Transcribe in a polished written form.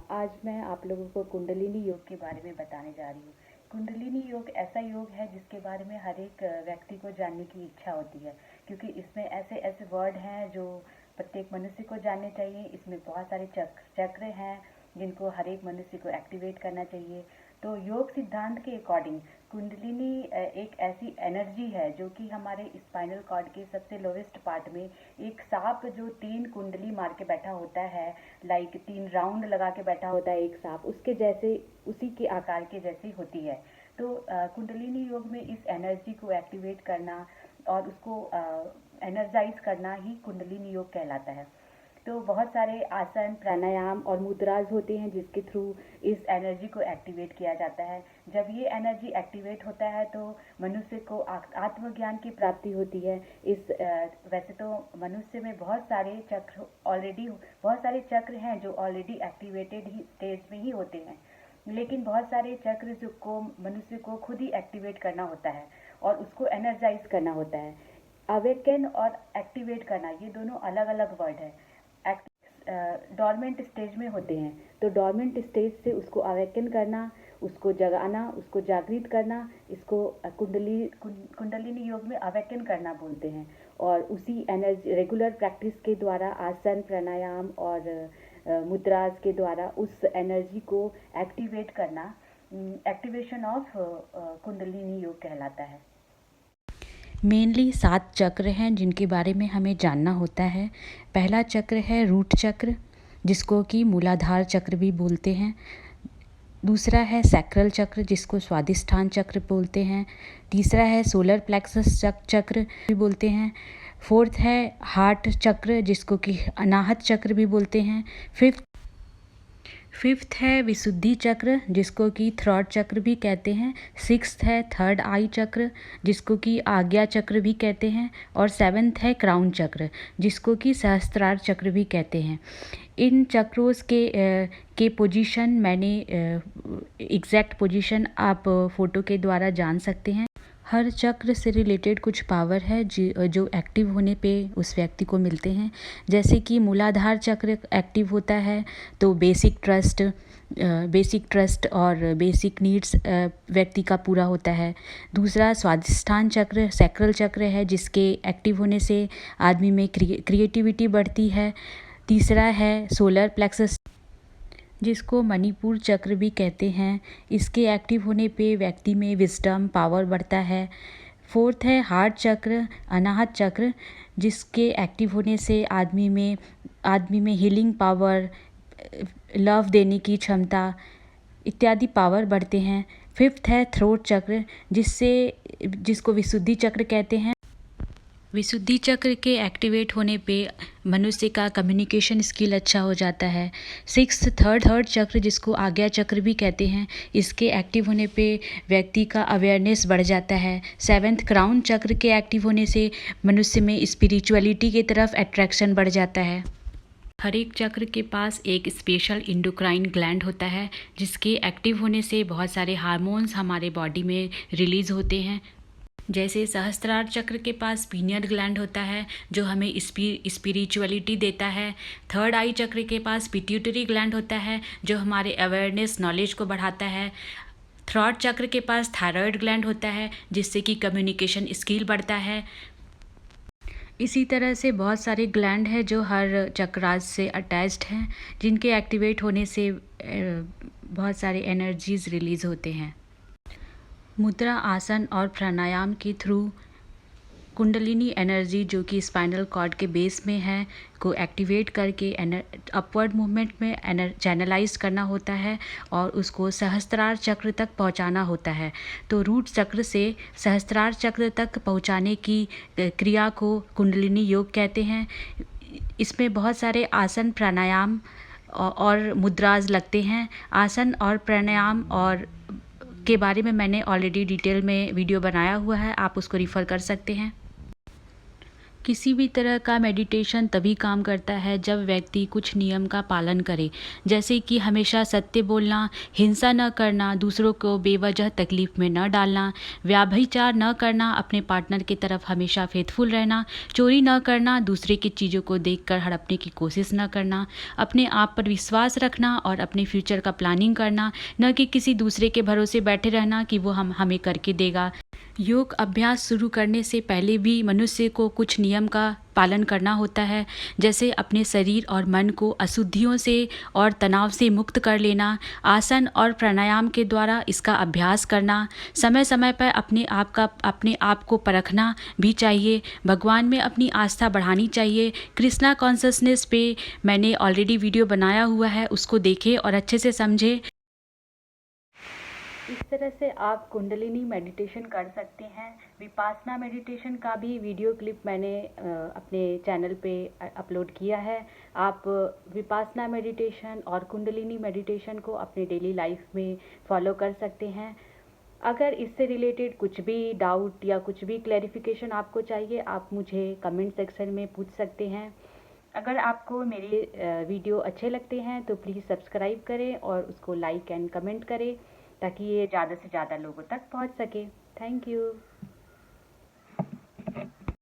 आज मैं आप लोगों को कुंडलिनी योग के बारे में बताने जा रही हूँ। कुंडलिनी योग ऐसा योग है जिसके बारे में हर एक व्यक्ति को जानने की इच्छा होती है, क्योंकि इसमें ऐसे ऐसे वर्ड हैं जो प्रत्येक मनुष्य को जानने चाहिए। इसमें बहुत सारे चक्र हैं जिनको हर एक मनुष्य को एक्टिवेट करना चाहिए। तो योग सिद्धांत के अकॉर्डिंग कुंडलिनी एक ऐसी एनर्जी है जो कि हमारे स्पाइनल कॉर्ड के सबसे लोवेस्ट पार्ट में एक सांप जो 3 कुंडली मार के बैठा होता है, लाइक 3 राउंड लगा के बैठा होता है एक सांप, उसके जैसे, उसी के आकार के जैसी होती है। तो कुंडलिनी योग में इस एनर्जी को एक्टिवेट करना और उसको एनर्जाइज करना ही कुंडलिनी योग कहलाता है। तो बहुत सारे आसन, प्राणायाम और मुद्राज होते हैं जिसके थ्रू इस एनर्जी को एक्टिवेट किया जाता है। जब ये एनर्जी एक्टिवेट होता है तो मनुष्य को आत्मज्ञान की प्राप्ति होती है। वैसे तो मनुष्य में बहुत सारे चक्र हैं जो ऑलरेडी एक्टिवेटेड ही स्टेज में ही होते हैं, लेकिन बहुत सारे चक्र जो को मनुष्य को खुद ही एक्टिवेट करना होता है और उसको एनर्जाइज करना होता है। अवेकन और एक्टिवेट करना, ये दोनों अलग अलग वर्ड है। डॉर्मेंट स्टेज में होते हैं, तो डॉर्मेंट स्टेज से उसको अवेकन करना, उसको जगाना, उसको जागृत करना, इसको कुंडलिनी योग में अवेकन करना बोलते हैं। और उसी एनर्जी रेगुलर प्रैक्टिस के द्वारा, आसन, प्राणायाम और मुद्राज के द्वारा उस एनर्जी को एक्टिवेट करना एक्टिवेशन ऑफ कुंडलिनी योग कहलाता है। मेनली 7 चक्र हैं जिनके बारे में हमें जानना होता है। पहला चक्र है रूट चक्र, जिसको कि मूलाधार चक्र भी बोलते हैं। दूसरा है सैक्रल चक्र, जिसको स्वादिष्ठान चक्र बोलते हैं। तीसरा है सोलर प्लेक्सस चक्र भी बोलते हैं। फोर्थ है हार्ट चक्र, जिसको कि अनाहत चक्र भी बोलते हैं। फिफ्थ है विशुद्धि चक्र, जिसको कि थ्रॉट चक्र भी कहते हैं। सिक्स्थ है थर्ड आई चक्र, जिसको कि आज्ञा चक्र भी कहते हैं। और सेवन्थ है क्राउन चक्र, जिसको कि सहस्त्रार चक्र भी कहते हैं। इन चक्रों के पोजीशन मैंने एग्जैक्ट पोजीशन आप फोटो के द्वारा जान सकते हैं। हर चक्र से रिलेटेड कुछ पावर है जो एक्टिव होने पे उस व्यक्ति को मिलते हैं। जैसे कि मूलाधार चक्र एक्टिव होता है तो बेसिक ट्रस्ट और बेसिक नीड्स व्यक्ति का पूरा होता है। दूसरा स्वादिष्ठान चक्र सैक्रल चक्र है, जिसके एक्टिव होने से आदमी में क्रिएटिविटी बढ़ती है। तीसरा है सोलर प्लेक्सस, जिसको मणिपुर चक्र भी कहते हैं। इसके एक्टिव होने पे व्यक्ति में विजडम पावर बढ़ता है। फोर्थ है हार्ट चक्र अनाहत चक्र, जिसके एक्टिव होने से आदमी में हीलिंग पावर, लव देने की क्षमता इत्यादि पावर बढ़ते हैं। फिफ्थ है थ्रोट चक्र, जिसको विशुद्धि चक्र कहते हैं। विशुद्धि चक्र के एक्टिवेट होने पे मनुष्य का कम्युनिकेशन स्किल अच्छा हो जाता है। सिक्स्थ थर्ड चक्र, जिसको आज्ञा चक्र भी कहते हैं, इसके एक्टिव होने पे व्यक्ति का अवेयरनेस बढ़ जाता है। सेवेंथ क्राउन चक्र के एक्टिव होने से मनुष्य में स्पिरिचुअलिटी की तरफ अट्रैक्शन बढ़ जाता है। हर एक चक्र के पास एक स्पेशल इंडोक्राइन ग्लैंड होता है, जिसके एक्टिव होने से बहुत सारे हार्मोन्स हमारे बॉडी में रिलीज होते हैं। जैसे सहस्त्रार चक्र के पास पीनियल ग्लैंड होता है जो हमें स्पिरिचुअलिटी देता है। थर्ड आई चक्र के पास पिट्यूटरी ग्लैंड होता है जो हमारे अवेयरनेस नॉलेज को बढ़ाता है। थ्रॉट चक्र के पास थायराइड ग्लैंड होता है जिससे कि कम्युनिकेशन स्किल बढ़ता है। इसी तरह से बहुत सारे ग्लैंड हैं जो हर चक्रास से अटैच्ड हैं, जिनके एक्टिवेट होने से बहुत सारे एनर्जीज रिलीज होते हैं। मुद्रा, आसन और प्राणायाम के थ्रू कुंडलिनी एनर्जी जो कि स्पाइनल कॉर्ड के बेस में है को एक्टिवेट करके अपवर्ड मूवमेंट में चैनलाइज करना होता है और उसको सहस्त्रार चक्र तक पहुंचाना होता है। तो रूट चक्र से सहस्त्रार चक्र तक पहुंचाने की क्रिया को कुंडलिनी योग कहते हैं। इसमें बहुत सारे आसन, प्राणायाम और मुद्राज लगते हैं। आसन और प्राणायाम और के बारे में मैंने ऑलरेडी डिटेल में वीडियो बनाया हुआ है, आप उसको रिफ़र कर सकते हैं। किसी भी तरह का मेडिटेशन तभी काम करता है जब व्यक्ति कुछ नियम का पालन करे, जैसे कि हमेशा सत्य बोलना, हिंसा न करना, दूसरों को बेवजह तकलीफ में न डालना, व्यभिचार न करना, अपने पार्टनर की तरफ हमेशा फेथफुल रहना, चोरी न करना, दूसरे की चीज़ों को देखकर हड़पने की कोशिश न करना, अपने आप पर विश्वास रखना और अपने फ्यूचर का प्लानिंग करना, न कि किसी दूसरे के भरोसे बैठे रहना कि वो हमें करके देगा। योग अभ्यास शुरू करने से पहले भी मनुष्य को कुछ नियम का पालन करना होता है, जैसे अपने शरीर और मन को अशुद्धियों से और तनाव से मुक्त कर लेना, आसन और प्राणायाम के द्वारा इसका अभ्यास करना, समय समय पर अपने आप को परखना भी चाहिए, भगवान में अपनी आस्था बढ़ानी चाहिए। कृष्णा कॉन्शसनेस पे मैंने ऑलरेडी वीडियो बनाया हुआ है, उसको देखें और अच्छे से समझें। इस तरह से आप कुंडलिनी मेडिटेशन कर सकते हैं। विपासना मेडिटेशन का भी वीडियो क्लिप मैंने अपने चैनल पे अपलोड किया है। आप विपासना मेडिटेशन और कुंडलिनी मेडिटेशन को अपने डेली लाइफ में फॉलो कर सकते हैं। अगर इससे रिलेटेड कुछ भी डाउट या कुछ भी क्लैरिफिकेशन आपको चाहिए, आप मुझे कमेंट सेक्शन में पूछ सकते हैं। अगर आपको मेरे वीडियो अच्छे लगते हैं तो प्लीज़ सब्सक्राइब करें और उसको लाइक एंड कमेंट करें, ताकि ये ज़्यादा से ज़्यादा लोगों तक पहुंच सके। Thank you.